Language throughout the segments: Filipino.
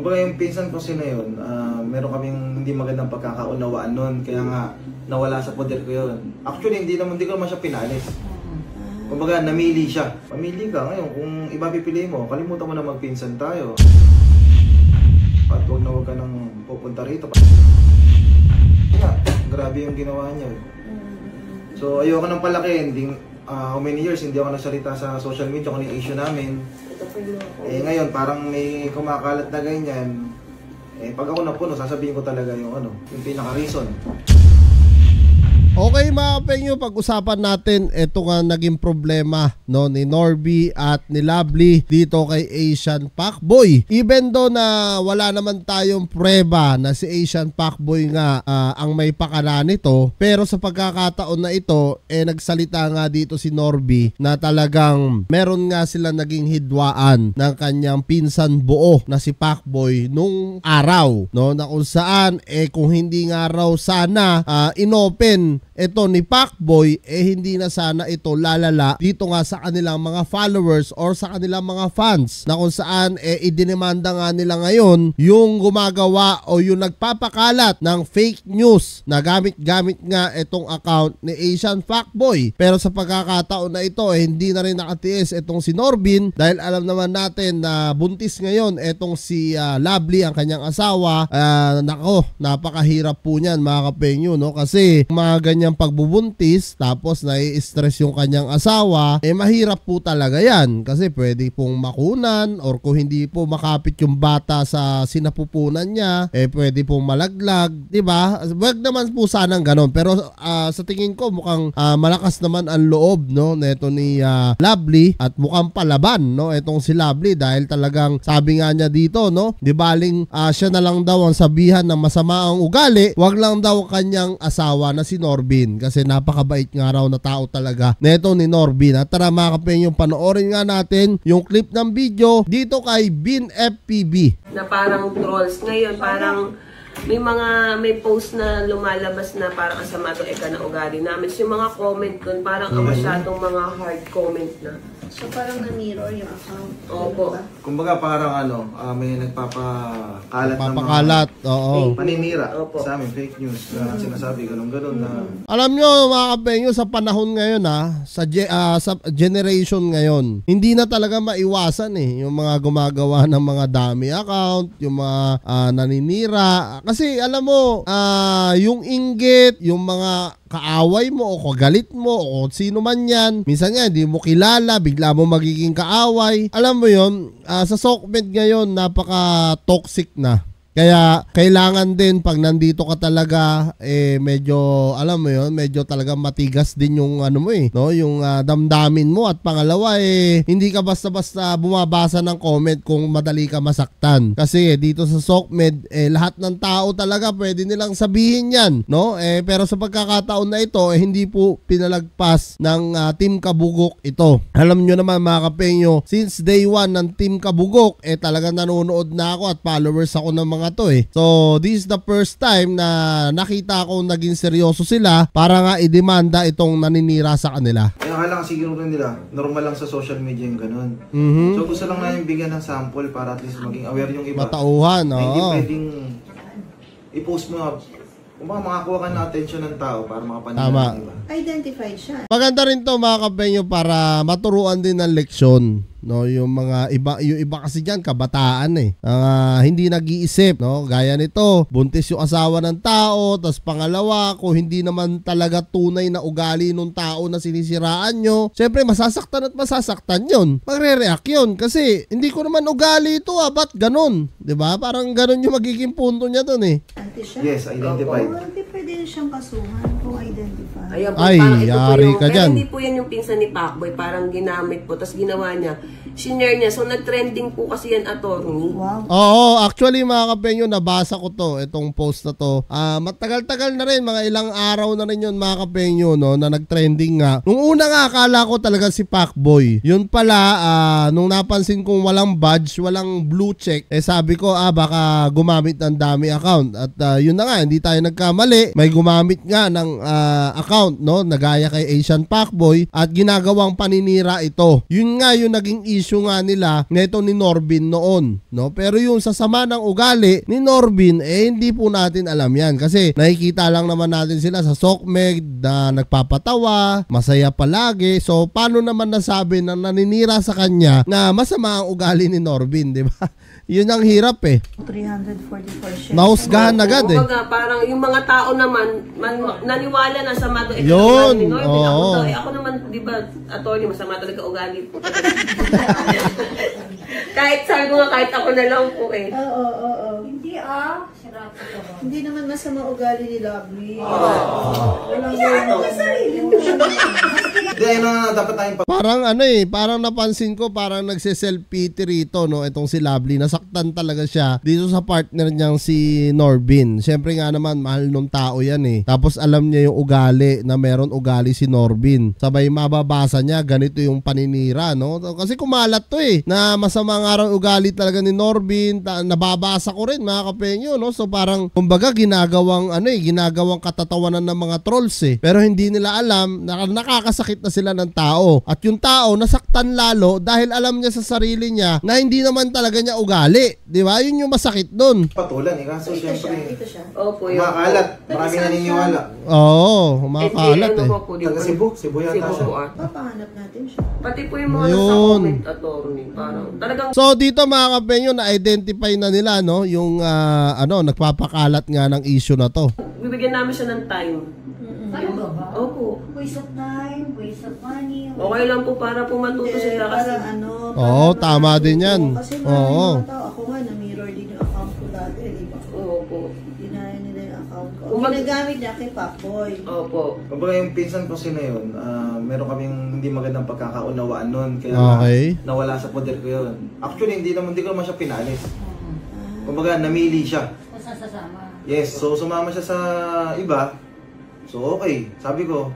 Kumbaga yung pinsan ko na yun, meron kaming hindi magandang pagkakaunawaan nun, kaya nga nawala sa poder ko yun. Actually, hindi ko naman siya pinalis. Kumbaga, namili siya. Pamili ka ngayon, kung iba pipili mo, kalimutan mo na magpinsan tayo. At huwag na huwag ka nang pupunta rito. Grabe yung ginawa niya. So, ayoko nang palakihin. How many years hindi ako nagsalita sa social media kung yung issue namin. Ngayon, parang may kumakalat na ganyan. Pag ako napuno, sasabihin ko talaga yung pinaka-reason. Okay mga kapengyo, pag-usapan natin ito nga naging problema ni Norby at ni Lovely dito kay Asian Pacboy. Even though na wala naman tayong prueba na si Asian Pacboy nga ang may pakala nito, pero sa pagkakataon na ito, nagsalita nga dito si Norby na talagang meron nga sila naging hidwaan ng kanyang pinsan buo na si Pacboy nung araw, na kung saan kung hindi nga raw sana inopen ito ni Pacboy, hindi na sana ito lalala dito nga sa kanilang mga followers or sa kanilang mga fans, na kung saan idinemanda nga nila ngayon yung gumagawa o yung nagpapakalat ng fake news na gamit-gamit nga itong account ni Asian Pacboy. Pero sa pagkakataon na ito, hindi na rin nakatiis itong si Norbin, dahil alam naman natin na buntis ngayon itong si Lovely, ang kanyang asawa. Nako, napakahirap po niyan mga kapengyo, kasi mga ganyan pagbubuntis tapos nai-stress yung kanyang asawa, mahirap po talaga yan, kasi pwede pong makunan, or kung hindi po makapit yung bata sa sinapupunan niya, pwede pong malaglag, diba? Wag naman po sanang ganon, pero sa tingin ko mukhang malakas naman ang loob neto ni Lovely, at mukhang palaban itong si Lovely, dahil talagang sabi nga niya dito, di baling siya na lang daw ang sabihan ng masama ang ugali, wag lang daw kanyang asawa na si Norbin, kasi napakabait nga raw na tao talaga neto ni Norbin. At tara mga kapengyo, panoorin nga natin yung clip ng video dito kay Bin FPB. Na parang trolls ngayon, parang may post na lumalabas na parang asama to na ugali namin. So, yung mga comment dun, parang masyadong mga hard comment na. So parang na-mirror yung account. Opo. Kumbaga parang may nagpapakalat ng Papakalat, oo. paninira Opo. sa amin, fake news, sinasabi ganun na. Alam nyo mga kapengyo, sa panahon ngayon sa generation ngayon, hindi na talaga maiwasan yung mga gumagawa ng mga dummy account, yung mga naninira. Kasi alam mo, yung inggit, yung mga kaaway mo o kagalit mo o sino man yan, minsan nga hindi mo kilala, bigla mo magiging kaaway. Alam mo yun, sa SOCMED ngayon napaka-toxic na. Kaya kailangan din pag nandito ka talaga medyo alam mo yon, medyo talaga matigas din yung yung damdamin mo, at pangalawa hindi ka basta-basta bumabasa ng comment kung madali ka masaktan. Kasi dito sa SOCMED lahat ng tao talaga pwede nilang sabihin yan, pero sa pagkakataon na ito hindi po pinalagpas ng Team Kabugok ito. Alam nyo naman mga kapengyo, since day 1 ng Team Kabugok talaga nanonood na ako at followers ako ng mga to. So this is the first time na nakita ko naging seryoso sila para nga idemanda itong naninira sa kanila. Kaya akala kasi siguro nila normal lang sa social media yung ganun. So gusto lang namin bigyan ng sample para at least maging aware yung iba. Matauhan, Hindi pwedeng i-post mo kung makakuha ka ng attention ng tao para makapanilang ng iba. Identified siya. Maganda rin to mga kapengyo para maturuan din ng leksyon. Yung mga iba kasi diyan kabataan hindi nag-iisip, gaya nito, buntis yung asawa ng tao, tas pangalawa, kung hindi naman talaga tunay na ugali nung tao na sinisiraan nyo, syempre masasaktan at masasaktan yun, magre-react yun, kasi hindi ko naman ugali ito ba't ganun, diba? Parang ganun yung magiging punto niya dun Yes, identified. Hindi pwede siyang kasuhan kung identified. Ayan po, Ay, parang ito yari ka dyan. Hindi po yan yung pinsan ni Pacboy, parang ginamit po, tapos ginawa niya, shinare niya. So, nag-trending po kasi yan, attorney. Wow. Oo, actually mga kapengyo, nabasa ko to, itong post na to. Matagal-tagal na rin, mga ilang araw na rin yun mga kapengyo, na nag-trending nga. Nung una nga, akala ko talaga si Pacboy. Yun pala, nung napansin kong walang badge, walang blue check, sabi ko, baka gumamit ng dummy account. At yun na nga, hindi tayo nagkamali. May gumamit nga ng account, no, nagaya kay Asian Pacboy at ginagawang paninira ito. Yun nga yung naging issue nga nila neto ni Norbin noon, no? Pero yung sa sama ng ugali ni Norbin, hindi po natin alam yan kasi nakikita lang naman natin sila sa Sokmed na nagpapatawa, masaya palagi. So paano naman nasabi na naninira sa kanya na masama ang ugali ni Norbin, di ba? Yun ang hirap 344 shares. Nahusgahan agad Kumbaga, parang yung mga tao naman, naniwala na sa mato ito Yun, ni Norbin. oo. Ako naman, di ba, attorney, masama talaga ugali po. Kahit sabi ko nga, kahit ako na lang po Oo. Hindi Hindi naman masama ugali ni Lovely. Walang Hindi, ayun na dapat tayong Parang parang napansin ko parang nagse-self-pity rito, no, itong si Lovely. Nasaktan talaga siya dito sa partner niyang si Norbin. Siyempre nga naman, mahal nung tao yan Tapos alam niya yung ugali, na meron ugali si Norbin. Sabay mababasa niya, ganito yung paninira, no? Kasi kumalat to na masama nga raw ugali talaga ni Norbin. Nababasa ko rin, mga kapenyo, no? So parang, kumbaga, ginagawang katatawanan ng mga trolls Pero hindi nila alam, nakakasakit na sila ng tao. At yung tao nasaktan lalo dahil alam niya sa sarili niya na hindi naman talaga niya ugali. Di ba? Yun yung masakit doon. patulan Kaso syempre, Ito siya. Opo, yun. makalat. Marami naniniwala. Oo, makakalat Taga Cebu yata siya. Papahanap natin siya. Pati po yung mga Yun. nasa comment, attorney. Parang, talagang So dito mga kapenyo, na-identify na nila, no, yung nagpapakalat nga ng issue na to. bibigyan namin siya ng time. Talaga ba? Opo. Waste of time, waste of money. Okay lang po para po matuto sila kasi. Oo, tama din yan. Kasi Oo. mga tao, ako nga na-mirror din yung account ko dati, di ba? Opo. Dinaya nila yung account ko. Kumbaga- Ginagamit niya kay Pacboy. Opo. Kumbaga yung pinsan ko na yun, meron kaming hindi magandang pagkakaunawaan nun. Kaya Okay. nawala sa poder ko yun. Actually, hindi ko naman siya pinalis. Kumbaga, namili siya. Sasama. Yes, so sumama siya sa iba. So okay, sabi ko,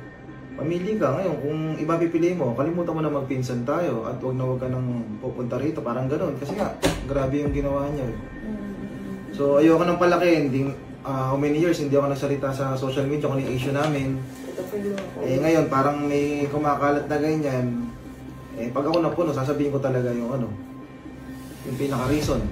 pamili ka ngayon. Kung iba pipili mo, kalimutan mo na magpinsan tayo at wag ka nang pupunta rito. Parang ganun. Kasi nga, grabe yung ginawa niya. So ayoko nang palakihin. How many years hindi ako nagsalita sa social media kung ano yung issue namin. Ngayon parang may kumakalat na ganyan. Pag ako napuno, sasabihin ko talaga yung yung pinaka-reason.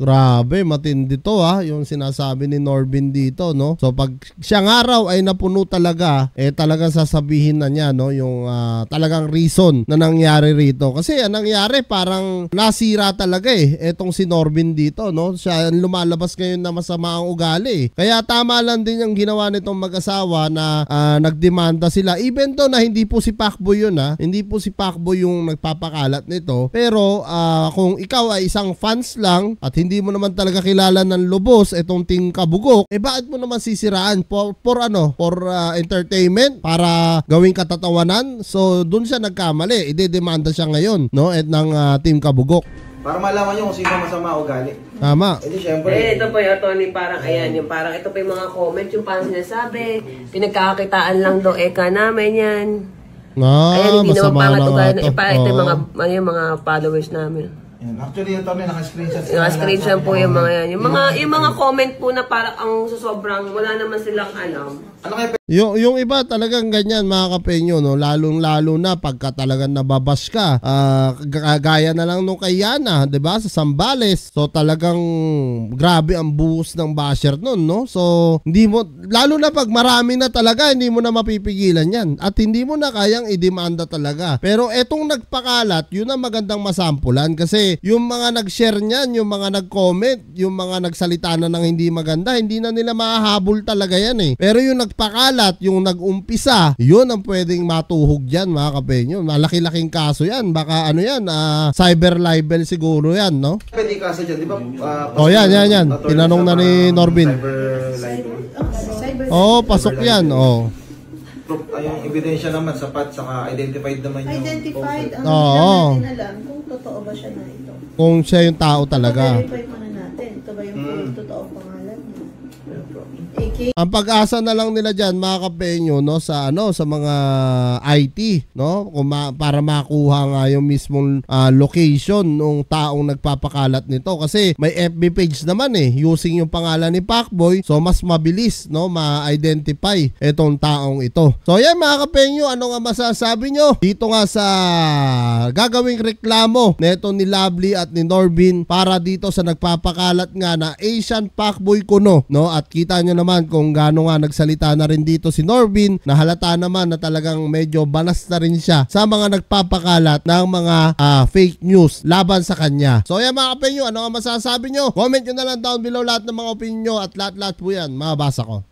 Grabe, matindi to yung sinasabi ni Norbin dito, no? So pag siya nga raw ay napuno talaga, talagang sasabihin na niya, no, yung talagang reason na nangyari rito. Kasi ang nangyari parang nasira talaga etong si Norbin dito, no? Siya lumalabas ngayon na masama ang ugali. Kaya tama lang din yung ginawa nitong mag-asawa na nagdemanda sila. Even though na hindi po si Pacboy yun, hindi po si Pacboy yung nagpapakalat nito. Pero kung ikaw ay isang fans lang at hindi mo naman talaga kilala ng lubos itong Team Kabugok, bakit mo naman sisiraan for entertainment, para gawing katatawanan? So doon siya nagkamali, idedemanda siya ngayon, no, ng Team Kabugok. Para malaman nyo kung sino masama ugali. Tama. Siyempre. Ito po yung Tony, parang ayan, yung parang ito po yung mga comment, yung parang sinasabi, pinagkakakitaan lang daw namin yan. Ayan, hindi naman pangat ugali. Ito yung mga followers namin. Yan. Actually, ito may naka-screenshot. Naka-screenshot po yung mga yan. Yung mga comment po na parang ang sobrang, wala naman silang alam. Ano kaya Yung iba talagang ganyan, mga kapenyo, no? Lalong-lalo na pagka talagang nababash ka. Gaya na lang nung kay Yana, 'di ba? Sa Sambales. So talagang grabe ang buhos ng basher nun, no? So hindi mo, lalo na pag marami na talaga, hindi mo na mapipigilan 'yan. At hindi mo na kayang idemanda talaga. Pero etong nagpakalat, yun ang magandang masampulan kasi yung mga nag-share niyan, yung mga nag-comment, yung mga nagsalita na ng hindi maganda, hindi na nila mahahabol talaga yan Pero yung nagpakalat, yung nag-umpisa, yun ang pwedeng matuhog dyan, mga kapenyo. Malaki-laking kaso yan. Baka cyber libel siguro yan, no? pwede kaso dyan, di ba? Yan. Tinanong na ni Norbin. Pasok yan, Yung ebidensya naman, sapat, saka identified naman yung Identified. poster. Ang hindi natin alam kung totoo ba siya na ito. Kung siya yung tao talaga. Verify muna natin. natin. Ito ba yung full totoong pangalan niya? AK. Ang pag-asa na lang nila diyan mga kapenyo no sa sa mga IT no para makuha nga yung mismong location ng taong nagpapakalat nito kasi may FB page naman using yung pangalan ni Pacboy, so mas mabilis no ma-identify itong taong ito. So yan mga kapenyo, ano nga masasabi nyo dito nga sa gagawing reklamo neto ni Lovely at ni Norbin para dito sa nagpapakalat nga na Asian Pacboy kuno no? At kita nyo naman kung gaano nga nagsalita na rin dito si Norbin, na halata naman na talagang medyo banas na rin siya sa mga nagpapakalat ng mga fake news laban sa kanya. So yan mga kapenyo, ano nga masasabi nyo? Comment nyo na lang down below lahat ng mga opinion nyo at lahat po yan mababasa ko.